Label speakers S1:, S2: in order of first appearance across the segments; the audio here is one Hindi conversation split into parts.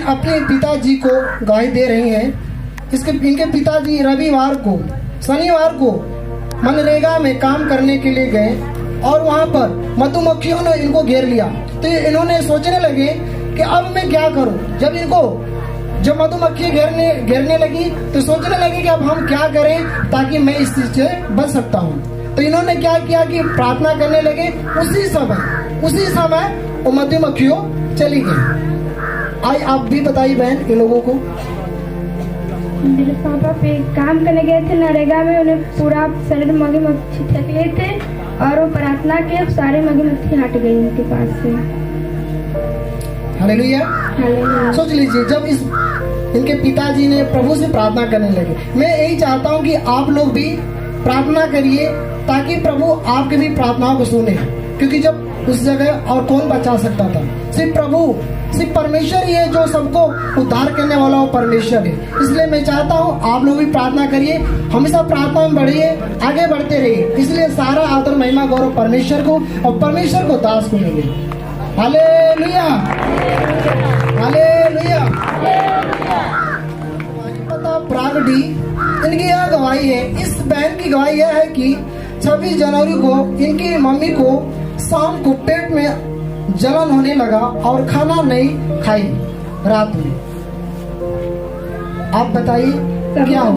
S1: अपने पिताजी को गवाही दे रही हैं। इनके पिताजी रविवार को शनिवार को मनरेगा में काम करने के लिए गए और वहाँ पर मधुमक्खियों ने इनको घेर लिया। तो इन्होंने सोचने लगे कि अब मैं क्या करूँ। जब मधुमक्खी घेरने लगी तो सोचने लगे कि अब हम क्या करें ताकि मैं इस चीज से बच सकता हूँ। तो इन्होंने क्या किया कि प्रार्थना करने लगे। उसी समय वो मधुमक्खियों चली गई। आई आप भी बताइए बहन ये लोगों को।
S2: मेरे पापा पे काम करने गए थे नरेगा में, उन्हें पूरा शरीर मधुमक्खी थकले थे और वो प्रार्थना के सारे मधुमक्खी हट गई उनके पास से।
S1: हालेलुया। सोच लीजिए जब इनके पिताजी ने प्रभु से प्रार्थना करने लगे। मैं यही चाहता हूँ कि आप लोग भी प्रार्थना करिए ताकि प्रभु आपके भी प्रार्थनाओं को सुने, क्योंकि जब उस जगह और कौन बचा सकता था, सिर्फ परमेश्वर ही है जो सबको उद्धार करने वाला वो परमेश्वर है। इसलिए मैं चाहता हूँ आप लोग भी प्रार्थना करिए, हमेशा प्रार्थना में बढ़िए, आगे बढ़ते रहिए। इसलिए सारा आदर महिमा गौरव परमेश्वर को और परमेश्वर को दास को मिले। Hallelujah hallelujah. पता प्रागडी इनकी यह गवाही है। इस बहन की गवाही यह है कि 26 जनवरी को इनकी मम्मी को शाम को पेट में जलन होने लगा और खाना नहीं खाई रात में। आप बताइए क्या हुआ?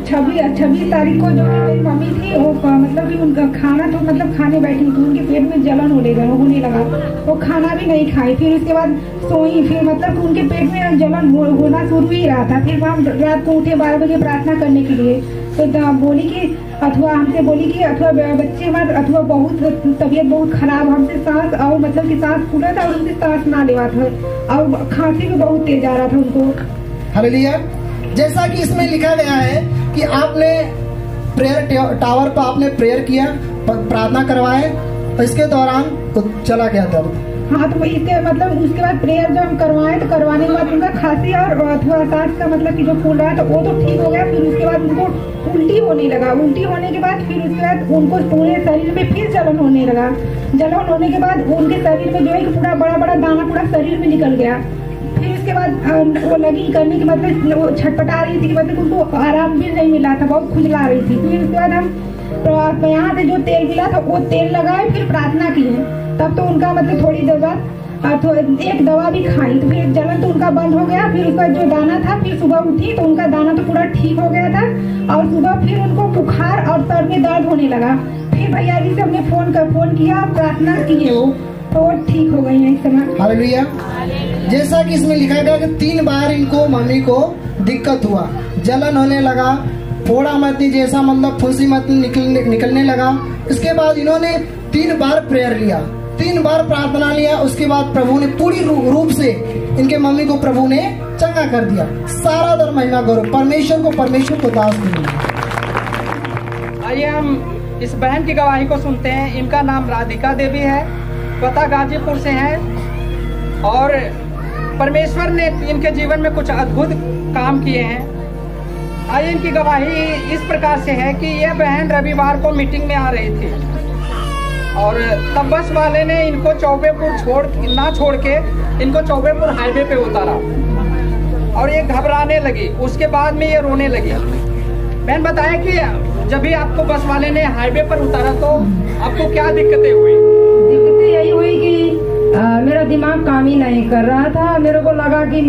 S3: 26 तारीख को जो मेरी मम्मी थी वो मतलब कि उनका खाना तो मतलब खाने बैठी थी, उनके पेट में जलन होने लगा, वो खाना भी नहीं खाई। फिर उसके बाद सोई, फिर मतलब उनके पेट में जलन होना शुरू ही रहा था। फिर हम रात को उठे 12 बजे प्रार्थना करने के लिए, तो बोली कि हमसे बोली कि अथवा बच्चे मत, अथवा बहुत तबीयत बहुत खराब, हमसे सांस और मतलब कि सांस फूला था और उनसे सांस ना लेवा था और खांसी भी बहुत तेज आ रहा था उनको।
S1: हालेलुया। जैसा कि इसमें लिखा गया है कि आपने प्रेयर टावर पर आपने प्रेयर किया, प्रार्थना करवाए, और इसके दौरान तो चला गया दर्द।
S3: हाँ, तो इसके मतलब उसके बाद प्रेयर जब हम करवाए तो करवाने के बाद उनका खांसी और अथवा सांस का मतलब कि जो फूल रहा था वो तो ठीक हो गया। फिर उसके बाद उनको उल्टी होने लगा। उल्टी होने के बाद फिर उसके बाद उनको पूरे शरीर में फिर जलन होने लगा। जलन होने के बाद उनके शरीर में जो है कि पूरा बड़ा बड़ा दाना पूरा शरीर में निकल गया। फिर उसके बाद वो लगी करने की मतलब वो छटपटा रही थी, मतलब उनको आराम भी नहीं मिला था, बहुत खुजला रही थी। फिर उसके बाद हम तो यहाँ से जो तेल मिला था वो तेल लगाए, फिर प्रार्थना की है। तब तो उनका मतलब थोड़ी देर बाद एक दवा भी खाई तो फिर जलन तो उनका बंद हो गया। फिर उसका जो दाना था, फिर सुबह उठी तो उनका दाना तो पूरा ठीक हो गया था और सुबह फिर उनको बुखार और सर में दर्द होने लगा। फिर भैया जी से हमने फोन किया, प्रार्थना की है, वो ठीक हो गई है इस समय।
S1: हालेलुया। जैसा कि इसमें लिखा गया कि 3 बार इनको मम्मी को दिक्कत हुआ, जलन होने लगा, फोड़ा मतनी जैसा मतलब फुंसी मतनी निकलने लगा। इसके बाद इन्होंने 3 बार प्रेयर लिया, 3 बार प्रार्थना लिया। उसके बाद प्रभु ने पूरी रूप से इनके मम्मी को प्रभु ने चंगा कर दिया। सारा दर महिमा गौरव परमेश्वर को दास दिया।
S4: आइए हम इस बहन की गवाही को सुनते हैं। इनका नाम राधिका देवी है, पता गाजीपुर से है और परमेश्वर ने इनके जीवन में कुछ अद्भुत काम किए हैं। आइए इनकी गवाही इस प्रकार से है कि यह बहन रविवार को मीटिंग में आ रही थी और तब बस वाले ने इनको चौबेपुर छोड़ के इनको चौबेपुर हाईवे पे उतारा और ये घबराने लगी। उसके बाद में ये रोने लगी। बहन बताया कि जब भी आपको बस वाले ने हाईवे पर उतारा तो आपको क्या दिक्कतें हुई?
S3: दिक्कतें यही हुई कि मेरा दिमाग काम ही नहीं कर रहा था। मेरे को लगा कि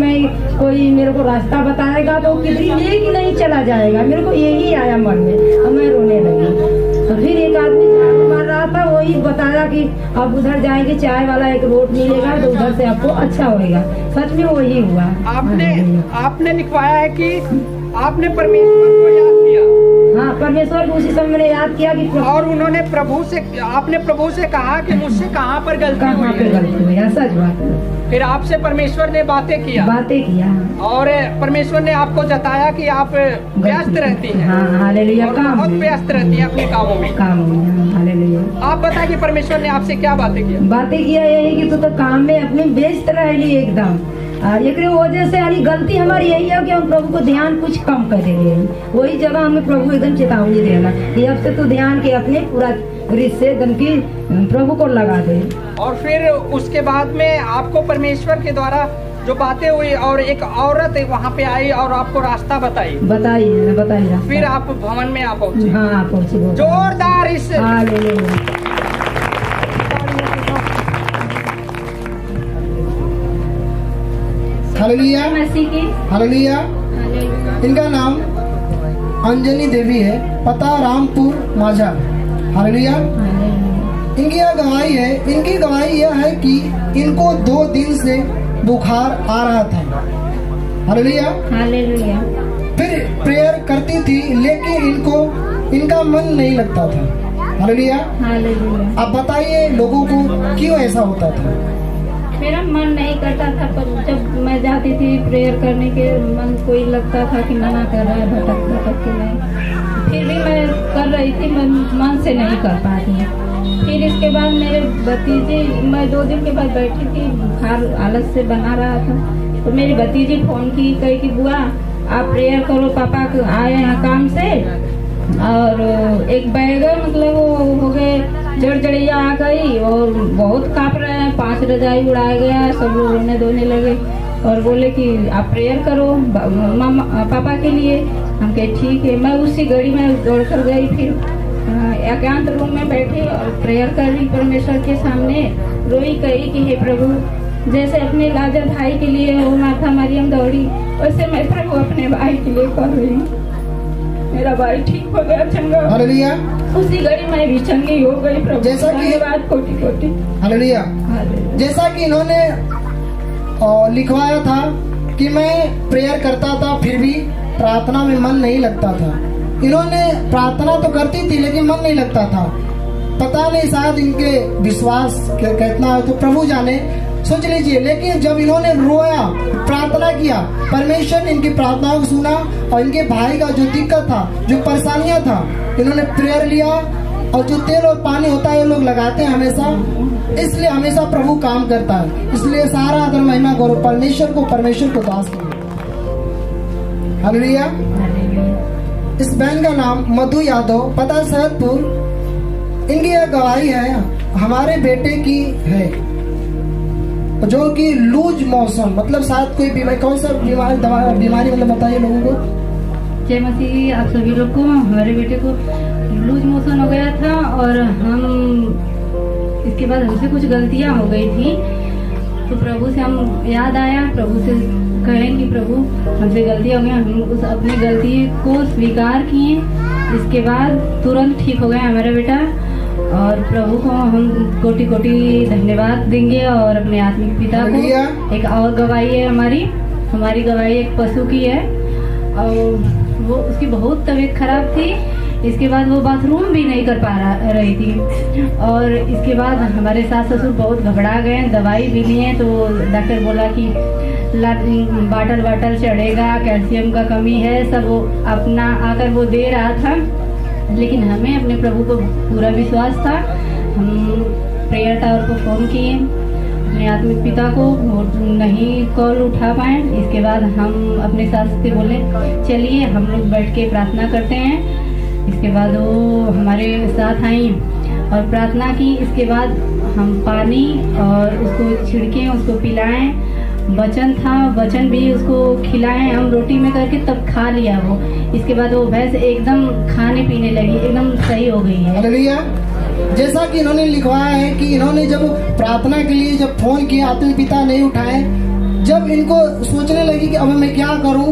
S3: कोई मेरे को रास्ता बताएगा तो किधर लेके नहीं चला जाएगा, मेरे को यही आया मन में और मैं रोने लगी। तो फिर एक आदमी झाड़ू मार रहा था, वही बताया कि आप उधर जाएंगे, चाय वाला एक रोड मिलेगा तो उधर से आपको अच्छा होएगा। सच में वही हुआ।
S4: आपने लिखवाया है कि आपने परमेश्वर को याद किया।
S3: हाँ, परमेश्वर को उसी समय मैंने याद किया कि
S4: और उन्होंने आपने प्रभु से कहा कि मुझसे कहाँ पर गलती हुई है।
S3: सच बात है।
S4: फिर आपसे परमेश्वर ने बातें किया और परमेश्वर ने आपको जताया कि आप व्यस्त रहती हैं।
S3: हाँ, हालेलुया।
S4: बहुत व्यस्त रहती हैं अपने कामों में।
S3: हालेलुया।
S4: आप बताएं कि परमेश्वर ने आपसे क्या बातें किया?
S3: बातें किया यही कि तू तो काम में अपने व्यस्त रही एकदम,
S5: और एक वजह से यानी गलती हमारी यही है कि हम प्रभु को ध्यान कुछ कम कर दे रहे हैं। वही जगह हमें प्रभु एकदम चेतावनी देना कि अब से तो ध्यान के अपने पूरा रिश्ते एकदम की प्रभु को लगा दे।
S4: और फिर उसके बाद में आपको परमेश्वर के द्वारा जो बातें हुई और एक औरत वहाँ पे आई और आपको रास्ता बताई। फिर आप भवन में आप पहुँचे।
S5: हाँ पहुँचे।
S4: जोरदार इस
S1: हालेलुया हालेलुया। इनका नाम अंजनी देवी है, पता रामपुर माझा। हालेलुया। इनकी यह गवाही है, इनकी गवाही यह है कि इनको 2 दिन से बुखार आ रहा था। Hallelujah
S2: hallelujah.
S1: फिर प्रेयर करती थी लेकिन इनका मन नहीं लगता था। Hallelujah
S2: hallelujah.
S1: आप बताइए लोगों को क्यों ऐसा होता था?
S2: मेरा मन नहीं करता था, पर जब मैं जाती थी प्रेयर करने के मन कोई लगता था कि मना कर रहा है, भटक के मैं फिर भी मैं कर रही थी, मन से नहीं कर पाती। फिर इसके बाद मेरे भतीजे, मैं 2 दिन के बाद बैठी थी, बुखार आलस से बना रहा था, तो मेरी भतीजी फोन की, कही कि बुआ आप प्रेयर करो, पापा आए हैं काम से, और एक बैग मतलब वो हो गए जड़जड़िया आ गई और बहुत कांप रहे हैं, 5 रजाई उड़ाया गया, सब लोग रोने धोने लगे और बोले कि आप प्रेयर करो मामा पापा के लिए। हम कहे ठीक है। मैं उसी घड़ी में दौड़ कर गई, फिर एकांत रूम में बैठी और प्रेयर कर रही परमेश्वर के सामने, रोई, कही कि हे प्रभु जैसे अपने लाजर भाई के लिए वो माता मरियम दौड़ी, वैसे मैं प्रभु अपने भाई के लिए कर रही हूँ। मेरा भाई ठीक हो गया, चंगा।
S1: हालेलुया।
S2: उसी घड़ी मैं भी चंगी हो गई प्रभु,
S1: जैसा कि
S2: धन्यवाद कोटि।
S1: हालेलुया। जैसा कि इन्होंने लिखवाया था कि मैं प्रेयर करता था फिर भी प्रार्थना में मन नहीं लगता था। इन्होंने प्रार्थना तो करती थी लेकिन मन नहीं लगता था। पता नहीं शायद इनके विश्वास कितना है तो प्रभु जाने, सोच लीजिए। लेकिन जब इन्होंने रोया, प्रार्थना किया, परमेश्वर ने इनकी प्रार्थनाओं को सुना और इनके भाई का जो दिक्कत था, जो परेशानियां था, इन्होंने प्रेयर लिया। और जो तेल और पानी होता है ये लोग लगाते हैं हमेशा, इसलिए हमेशा प्रभु काम करता है। इसलिए सारा आदर महिमा गौरव परमेश्वर को दास करिए। हालेलुया। इस बहन का नाम मधु यादव, पता सहदपुर। इनकी यह गवाही है, हमारे बेटे की है जो कि लूज मौसम, मतलब शायद कोई बीमारी, कौन सा बीमारी मतलब बताइए लोगों को।
S5: जय मसीह। आप सभी लोग को, हमारे बेटे को लूज मोशन हो गया था और इसके बाद हमसे कुछ गलतियां हो गई थी, तो प्रभु से हम याद आया, प्रभु से कहें कि प्रभु हमसे गलतियां हो गई, हम उस अपनी गलती को स्वीकार किए। इसके बाद तुरंत ठीक हो गया हमारा बेटा और प्रभु को हम कोटि कोटि धन्यवाद देंगे। और अपने आत्मिक पिता को। एक और गवाही है हमारी गवाही एक पशु की है और वो उसकी बहुत तबीयत खराब थी। इसके बाद वो बाथरूम भी नहीं कर पा रही थी और इसके बाद हमारे सास ससुर बहुत घबरा गए, दवाई भी लिए तो डॉक्टर बोला कि बाटल चढ़ेगा, कैल्शियम का कमी है, सब वो अपना आकर वो दे रहा था। लेकिन हमें अपने प्रभु को पूरा विश्वास था। हम प्रेयर टावर को फोन किए, अपने आत्मिक पिता को, वो नहीं कॉल उठा पाए। इसके बाद हम अपने सास से बोले चलिए हम लोग बैठ के प्रार्थना करते हैं। इसके बाद वो हमारे साथ आई और प्रार्थना की। इसके बाद हम पानी और उसको छिड़के, उसको पिलाएं। वचन था, वचन भी उसको खिलाएं हम रोटी में करके, तब खा लिया वो। इसके बाद वो भैंस एकदम खाने पीने लगी, एकदम सही हो गई है।
S1: हालेलुया। जैसा कि इन्होंने लिखवाया है कि इन्होंने जब प्रार्थना के लिए जब फोन किया, आत्मिक पिता नहीं उठाए, जब इनको सोचने लगी कि अब मैं क्या करूं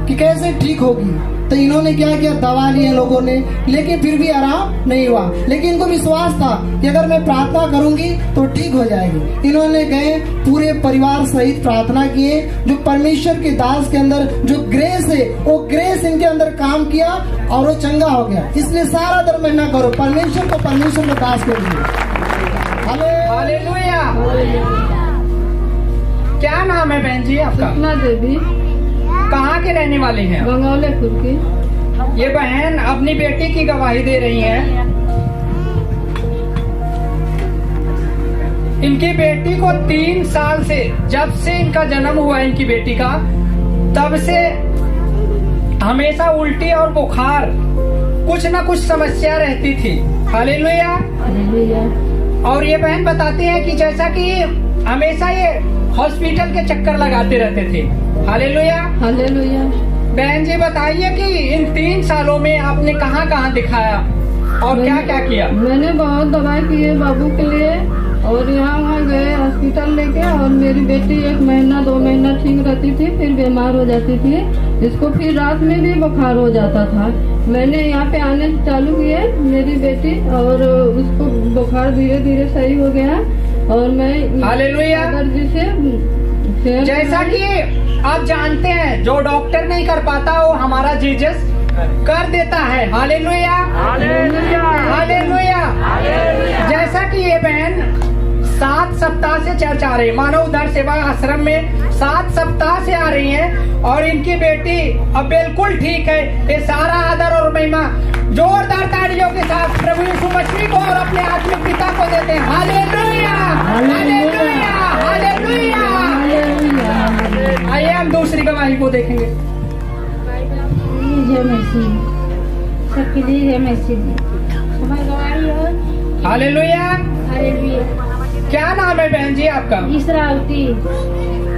S1: कि कैसे ठीक होगी, तो इन्होंने क्या किया, दवा लिए लोगों ने, लेकिन फिर भी आराम नहीं हुआ। लेकिन इनको विश्वास था कि अगर मैं प्रार्थना करूंगी तो ठीक हो जाएगी। इन्होंने गए पूरे परिवार सहित प्रार्थना किए। जो परमेश्वर के दास के अंदर जो ग्रेस है, वो ग्रेस इनके अंदर काम किया और वो चंगा हो गया। इसलिए सारा दर महिमा करो परमेश्वर को दास करिए।
S4: हालेलुया। क्या नाम है बहन जी आपका?
S2: सपना देवी।
S4: कहाँ के रहने वाले हैं?
S2: गंगौलेपुर की।
S4: ये बहन अपनी बेटी की गवाही दे रही है। इनकी बेटी को 3 साल से, जब से इनका जन्म हुआ इनकी बेटी का, तब से हमेशा उल्टी और बुखार, कुछ ना कुछ समस्या रहती थी। हालेलुया। और ये बहन बताती है कि जैसा कि हमेशा ये हॉस्पिटल के चक्कर लगाते रहते थे। हालेलुया।
S2: हालेलुया।
S4: बहन जी बताइए कि इन 3 सालों में आपने कहाँ कहाँ दिखाया और क्या क्या किया?
S2: मैंने बहुत दवाई की है बाबू के लिए, और यहाँ वहाँ गए हॉस्पिटल लेके, और मेरी बेटी 1 महीना 2 महीना ठीक रहती थी, फिर बीमार हो जाती थी। इसको फिर रात में भी बुखार हो जाता था। मैंने यहाँ पे आने चालू किए मेरी बेटी, और उसको बुखार धीरे धीरे सही हो गया। और मैं
S4: हालेलुया। जैसा कि आप जानते हैं, जो डॉक्टर नहीं कर पाता वो हमारा जीसस कर देता है। हालेलुया। हालेलुया। जैसा कि ये बहन 7 सप्ताह से चर्च आ रही है, मानव उद्धार सेवा आश्रम में 7 सप्ताह से आ रही हैं, और इनकी बेटी अब बिल्कुल ठीक है। ये सारा आदर और महिमा जोरदार तालियों के साथ प्रभु यीशु मसीह को और अपने आत्मिक पिता को देते हैं। हालेलुया। हालेलुया। हालेलुया। आइए हम दूसरी गवाही को देखेंगे।
S2: जय मसीह, सबके लिए जय मसीह जी। हमारी गवाही है।
S4: हालेलुया।
S2: हालेलुया।
S4: क्या नाम है बहन जी आपका?
S2: इसरावती,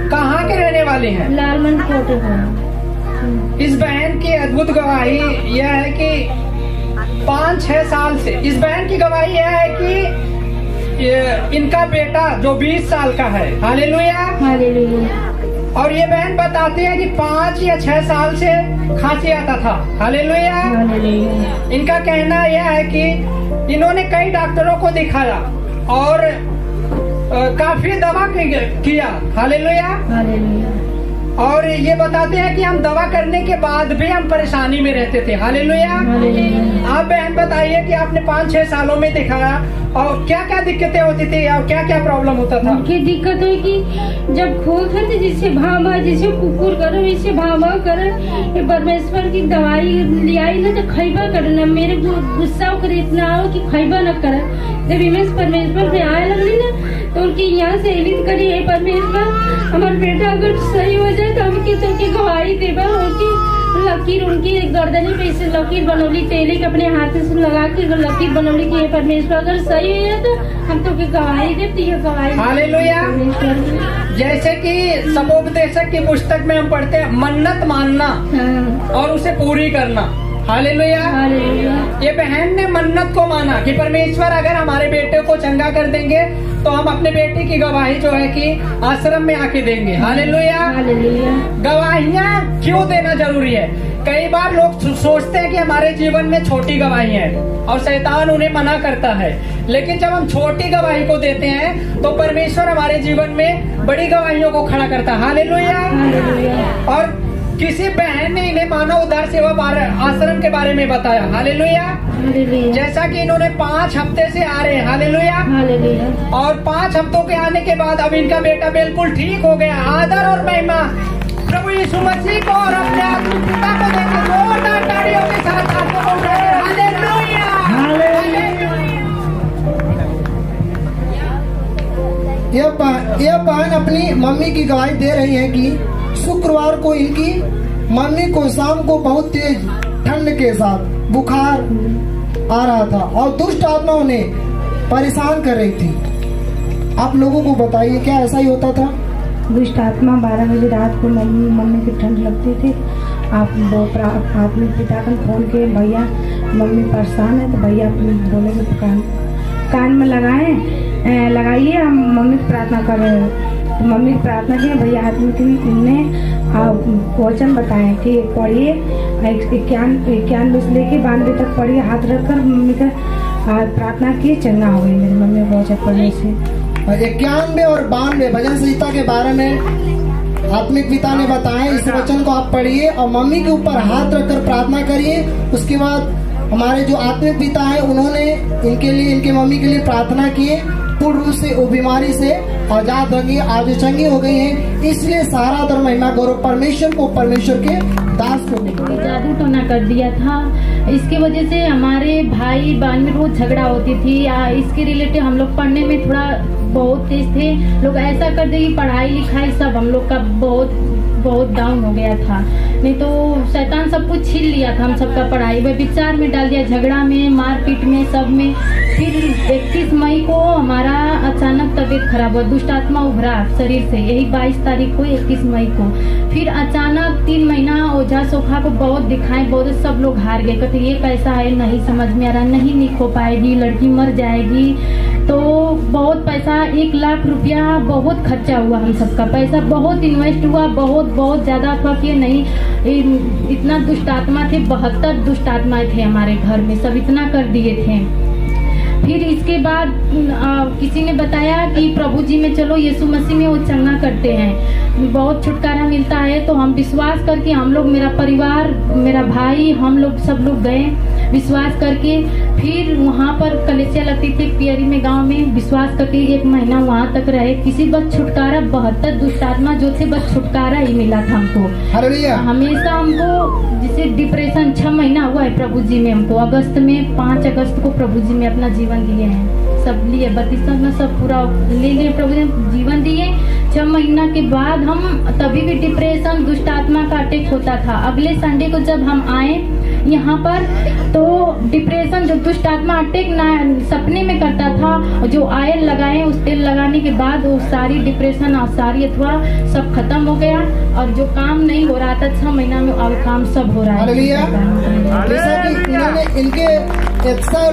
S4: कहाँ के रहने वाले हैं?
S2: लालमंड कोटे का।
S4: इस बहन की अद्भुत गवाही यह है कि 5-6 साल से, इस बहन की गवाही यह है कि इनका बेटा जो 20 साल का है। हालेलुया।
S2: हालेलुया।
S4: और ये बहन बताती है कि 5 या 6 साल से खांसी आता था। हालेलुया।
S2: हालेलुया।
S4: इनका कहना यह है कि इन्होंने कई डॉक्टरों को दिखाया और काफी दवा किया। हालेलुया।
S2: हालेलुया।
S4: और ये बताते हैं कि हम दवा करने के बाद भी हम परेशानी में रहते थे। हालेलुया। आप बहन बताइए कि आपने 5-6 सालों में दिखाया और क्या क्या दिक्कतें होती थी और क्या क्या प्रॉब्लम होता था?
S2: उनकी दिक्कत है कि जब खोखा थे, जिससे भाव जैसे कुकुर करो वैसे भाव करे। ये परमेश्वर की दवाई ले आई ना तो खैबा करना, मेरे को गुस्सा कर इतना आओ कि खैबा न करे। जब इमेज परमेश्वर पे आए लगली ना तो उनकी यहाँ से एलिन करी, है परमेश्वर हमारा बेटा अगर सही हो जाए तो हम की गवाही देवा। उनकी लकीर, उनकी गर्दनी पे से लकीर बनौली, तेलिक अपने हाथ से लगा के लकीर बनौली कि ये परमेश्वर अगर सही हो जाए तो हम तो की गवाही देती है। गवाही
S4: हालेलुया। जैसे कि सपोपदेशक की पुस्तक में हम पढ़ते हैं, मन्नत मानना और उसे पूरी करना। हालेलुया। ये बहन ने मन्नत को माना कि परमेश्वर अगर हमारे बेटे को चंगा कर देंगे तो हम अपने बेटे की गवाही जो है कि आश्रम में आके देंगे। हालेलुया। गवाहियाँ क्यों देना जरूरी है? कई बार लोग सोचते हैं कि हमारे जीवन में छोटी गवाही है और शैतान उन्हें मना करता है, लेकिन जब हम छोटी गवाही को देते हैं तो परमेश्वर हमारे जीवन में बड़ी गवाहियों को खड़ा करता है। हालेलुया। और किसी बहन ने इन्हें मानव उद्धार सेवा आश्रम के बारे में बताया। हालेलुया। जैसा कि इन्होंने 5 हफ्ते से आ रहे हैं। हालेलुया। और 5 हफ्तों के आने के बाद अब इनका बेटा बिल्कुल ठीक हो गया। आदर और महिमा प्रभु यीशु मसीह को और अपने आत्मिक पिता को देकर जोरदार तालियों के साथ हाथों को उठाएं। हालेलुया।
S1: यह बहन अपनी मम्मी की गवाही दे रही है कि शुक्रवार को इनकी मम्मी को शाम को बहुत तेज ठंड के साथ बुखार आ रहा था और दुष्ट आत्मा उन्हें परेशान कर रही थी। आप लोगों को बताइए क्या ऐसा ही होता था?
S3: दुष्ट आत्मा 12 बजे रात को मम्मी की ठंड लगती थी। आपने पिता को फोन किए, भैया मम्मी परेशान है, तो भैया बोले कि कान में लगाइए, हम मम्मी प्रार्थना कर रहे हैं। तो मम्मी प्रार्थना की, भैया आत्मिक ने वचन बताए कि पढ़िए 91 से लेके 92 तक पढ़िए, हाथ रखकर मम्मी का प्रार्थना की, चंगा हो गई मेरी मम्मी वचन पढ़ने से।
S1: 91 और 92 भजन संहिता के बारे में आत्मिक पिता ने बताया। इस वचन को आप पढ़िए और मम्मी के ऊपर हाथ रखकर प्रार्थना करिए। उसके बाद हमारे जो आत्मिक पिता है उन्होंने इनके लिए, इनके मम्मी के लिए प्रार्थना किए पूर्ण रूप से वो बीमारी से आजाद हो गई, आज चंगी हो गई हैं। इसलिए सारा आदर महिमा गौरव परमेश्वर को, परमेश्वर के दास को मिला।
S5: जादू टोना कर दिया था। इसकी वजह से हमारे भाई बहन में रोज झगड़ा होती थी। इसके रिलेटेड हम लोग पढ़ने में थोड़ा बहुत तेज थे। लोग ऐसा कर दे कि पढ़ाई लिखाई सब हम लोग का बहुत डाउन हो गया था। नहीं तो शैतान सब कुछ छीन लिया था हम सबका पढ़ाई में, विचार में डाल दिया, झगड़ा में, मारपीट में, सब में। फिर 31 मई को हमारा अचानक तबीयत खराब हुआ, दुष्ट आत्मा उभरा शरीर से, यही 22 तारीख को 31 मई को। फिर अचानक 3 महीना ओझा सोखा को बहुत दिखाए, बहुत सब लोग हार गए, कहते ये कैसा है, नहीं समझ में आ रहा, नहीं निक हो पाएगी, लड़की मर जाएगी। तो बहुत पैसा 1 लाख रुपया बहुत खर्चा हुआ, हम सबका पैसा बहुत इन्वेस्ट हुआ, बहुत ज्यादा था कि नहीं इतना दुष्ट आत्मा थे, 72 दुष्ट आत्माएं थे हमारे घर में, सब इतना कर दिए थे। फिर इसके बाद किसी ने बताया कि प्रभु जी में चलो, यीशु मसीह में वो चंगा करते हैं, बहुत छुटकारा मिलता है। तो हम विश्वास करके, हम लोग, मेरा परिवार, मेरा भाई, हम लोग सब लोग गए विश्वास करके। फिर वहाँ पर कलेसिया लगती थी पियरी में, गांव में, विश्वास करके 1 महीना वहाँ तक रहे। किसी बस छुटकारा, 72 दुष्ट आत्मा जो थे, बस छुटकारा ही मिला था हमको। हमेशा हमको जैसे डिप्रेशन 6 महीना हुआ है प्रभु जी में हमको। अगस्त में 5 अगस्त को प्रभु जी में अपना जीवन दिए हैं, सब लिए 32 में सब पूरा ले लिए, प्रभु ने जीवन दिए। 6 महीना के बाद हम तभी भी डिप्रेशन, दुष्ट आत्मा का अटैक होता था। अगले संडे को जब हम आए यहाँ पर, तो डिप्रेशन, जो दुष्ट आत्मा अटैक ना सपने में करता था, जो ऑयल लगाए, उस तेल लगाने के बाद वो सारी डिप्रेशन और सारी अथवा सब खत्म हो गया। और जो काम नहीं हो रहा था 6 महीना में, अब काम सब हो रहा है।
S1: जैसा कि इन्होंने इनके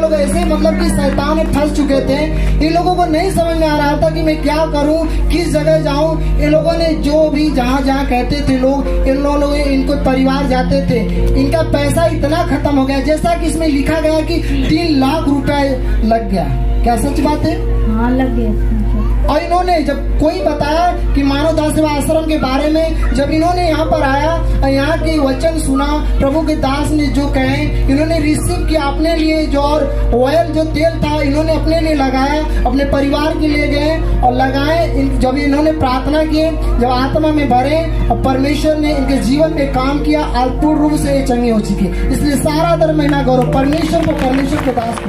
S1: लोग ऐसे मतलब कि शैतान में फंस चुके थे, इन लोगों को नहीं समझ में आ रहा था कि मैं क्या करूं, किस जगह जाऊं। इन लोगों ने जो भी जहां कहते थे लोग, इन लोगों इनको परिवार जाते थे, इनका पैसा इतना खत्म हो गया, जैसा कि इसमें लिखा गया कि 3 लाख रुपए लग गया। क्या सच बात है?
S5: हाँ, लग गया।
S1: और इन्होंने जब कोई बताया कि मानव दास सेवा आश्रम के बारे में, जब इन्होंने यहाँ पर आया और यहाँ के वचन सुना, प्रभु के दास ने जो कहे, इन्होंने रिसीव किया अपने लिए। जो और ऑयल, जो तेल था, इन्होंने अपने लिए लगाया, अपने परिवार के लिए गए और लगाए। जब इन्होंने प्रार्थना की, जब आत्मा में भरे और परमेश्वर ने इनके जीवन में काम किया, आज पूर्ण रूप से चंगी हो चुकी। इसलिए सारा दर महीना गौरव परमेश्वर को, परमेश्वर के दास को।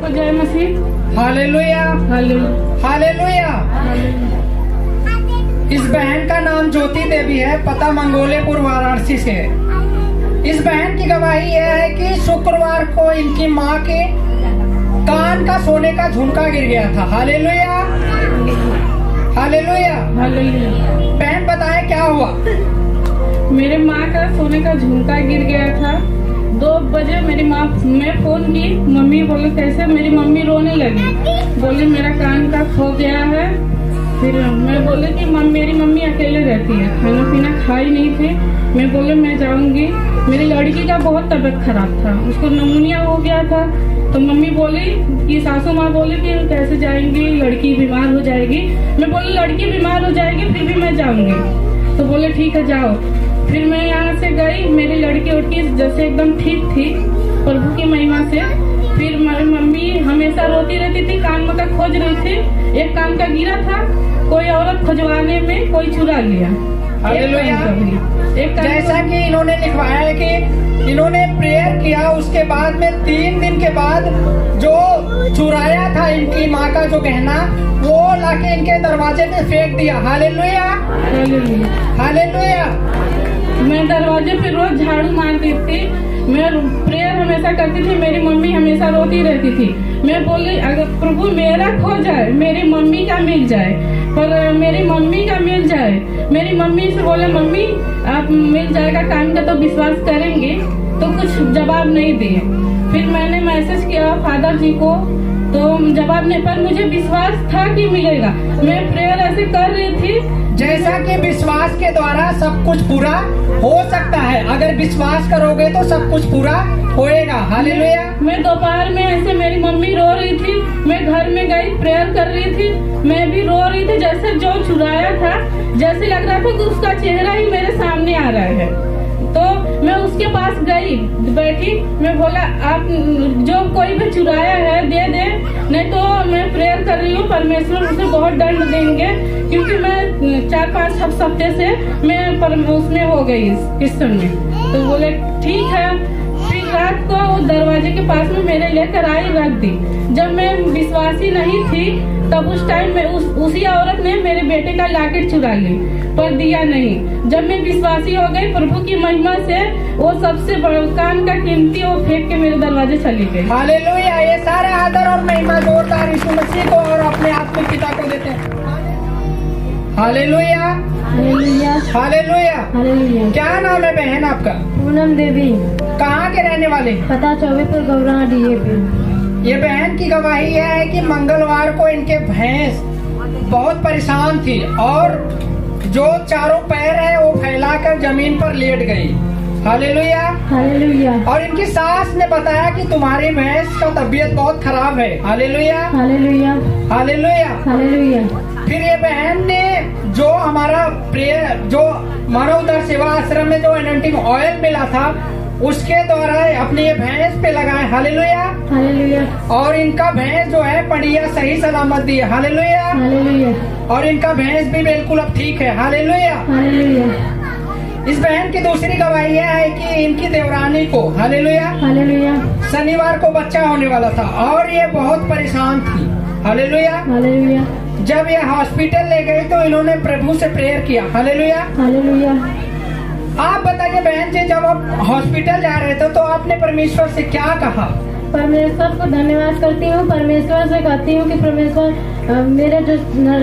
S4: जय मसीह, हालेलुया, हालेलुया। इस बहन का नाम ज्योति देवी है, पता मंगोलेपुर वाराणसी से है। इस बहन की गवाही यह है कि शुक्रवार को इनकी माँ के कान का सोने का झुमका गिर गया था। Hallelujah, hallelujah. बहन बताए क्या हुआ?
S6: मेरे माँ का सोने का झुमका गिर गया था। 2 बजे मेरी माँ, मैं फोन की, मम्मी बोले कैसे? मेरी मम्मी रोने लगी, बोले मेरा कान का खो गया है। फिर मैं बोले कि मेरी मम्मी अकेले रहती है, खाना पीना खाई नहीं थी। मैं बोले मैं जाऊंगी। मेरी लड़की का बहुत तबीयत खराब था, उसको निमोनिया हो गया था। तो मम्मी बोली कि सासू माँ बोली कि कैसे जाएंगी, लड़की बीमार हो जाएगी। मैं बोली लड़की बीमार हो जाएगी फिर भी मैं जाऊंगी। तो बोले ठीक है जाओ। फिर मैं यहाँ से गई, मेरी लड़की उड़की जैसे एकदम ठीक थी प्रभु की महिमा से। फिर मेरी मम्मी हमेशा रोती रहती थी, कान में का खोज रही थी। एक कान का गिरा था, कोई औरत खोजवाने में कोई चुरा लिया।
S4: जैसा कि इन्होंने लिखवाया है कि इन्होंने प्रेयर किया, उसके बाद में 3 दिन के बाद जो चुराया था इनकी माँ का जो गहना, वो लाके इनके दरवाजे पे फेंक दिया। Hallelujah, hallelujah.
S6: मैं दरवाजे पे रोज झाड़ू मारती थी, मैं प्रेयर हमेशा करती थी, मेरी मम्मी हमेशा रोती रहती थी। मैं बोली अगर प्रभु मेरा खो जाए, मेरी मम्मी का मिल जाए, पर मेरी मम्मी का मिल जाए। मेरी मम्मी से बोले मम्मी आप मिल जाएगा कान का तो विश्वास करेंगे, तो कुछ जवाब नहीं दिए। फिर मैंने मैसेज किया फादर जी को, तो जवाब नहीं, पर मुझे विश्वास था कि मिलेगा। मैं प्रेयर ऐसे कर रही थी
S4: जैसा कि विश्वास के द्वारा सब कुछ पूरा हो सकता है। अगर विश्वास करोगे तो सब कुछ पूरा होएगा। हालेलुया।
S6: मैं दोपहर में ऐसे मेरी मम्मी रो रही थी, मैं घर में गई प्रेयर कर रही थी, मैं भी रो रही थी। जैसे जो चुराया था, जैसे लग रहा था कि उसका चेहरा ही मेरे सामने आ रहा है। तो मैं उस उसके पास गई, बैठी, मैं बोला आप जो कोई भी चुराया है दे दे, नहीं तो मैं प्रेयर कर रही हूँ, परमेश्वर उसे बहुत दंड देंगे, क्योंकि मैं 4-5 हफ्ते से मैं उसमें हो गई क्रिश्चियन में। तो बोले ठीक है। फिर रात को वो दरवाजे के पास में मेरे लेकर आई, रख दी। जब मैं विश्वासी नहीं थी तब उस टाइम में उसी औरत ने मेरे बेटे का लॉकेट चुरा ली, पर दिया नहीं। जब मैं विश्वासी हो गई, प्रभु की महिमा से वो सबसे बड़ा कान का कीमती वो फेंक के मेरे दरवाजे चली गई।
S4: हालेलुया। ये सारे आदर और महिमा जोरदार यीशु मसीह को और अपने आत्मिक पिता को देते हैं। Hallelujah,
S5: hallelujah,
S4: hallelujah.
S5: हालेलुया।
S4: क्या नाम है बहन आपका?
S5: पूनम देवी,
S4: कहाँ के रहने वाले?
S5: पता चौबेपुर गौरा DAP।
S4: ये बहन की गवाही है कि मंगलवार को इनके भैंस बहुत परेशान थी और जो चारों पैर है वो फैलाकर जमीन पर लेट गई। हालेलुया,
S5: हालेलुया,
S4: और इनकी सास ने बताया कि तुम्हारी भैंस का तबीयत बहुत खराब है। Hallelujah,
S5: hallelujah,
S4: hallelujah.
S5: हालेलुया।
S4: फिर ये बहन ने जो हमारा प्रेयर, जो मानव उद्धार सेवा आश्रम में जो एनॉइंटिंग ऑयल मिला था उसके द्वारा अपनी ये भैंस पे लगाए। हालेलुया,
S5: हालेलुया,
S4: और इनका भैंस जो है पड़िया सही सलामत दी है। हालेलुया,
S5: हालेलुया,
S4: और इनका भैंस भी बिल्कुल अब ठीक है। हालेलुया।
S5: हालेलुया,
S4: इस बहन की दूसरी गवाही है कि इनकी देवरानी को, हालेलुया,
S5: हालेलुया,
S4: शनिवार को बच्चा होने वाला था और ये बहुत परेशान थी। हालेलुया।
S5: हालेलुया,
S4: जब ये हॉस्पिटल ले गई तो इन्होंने प्रभु से प्रेयर किया। हालेलुया।
S5: हालेलुया।
S4: आप बताइए बहन जी, जब आप हॉस्पिटल जा रहे थे तो आपने परमेश्वर से क्या कहा?
S5: परमेश्वर को धन्यवाद करती हूँ, परमेश्वर से कहती हूँ कि परमेश्वर मेरे जो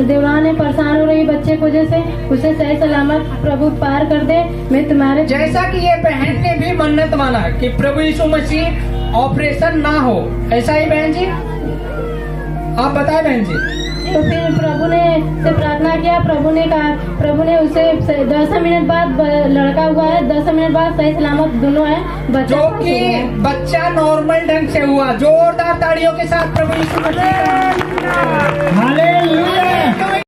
S5: देवरान है परेशान हो रही बच्चे को वजह से, उसे सही सलामत प्रभु पार कर दे। मैं तुम्हारे
S4: जैसा कि ये बहन ने भी मन्नत माना कि प्रभु यीशु मसीह ऑपरेशन ना हो, ऐसा ही बहन जी? आप बताए बहन जी।
S5: तो फिर प्रभु ने से प्रार्थना किया, प्रभु ने उसे 10 मिनट बाद लड़का हुआ है, 10 मिनट बाद सही सलामत दोनों है, बच्चा
S4: जो कि बच्चा नॉर्मल ढंग से हुआ। जोरदार ताड़ियों के साथ प्रभु यीशु मसीह। हालेलुया।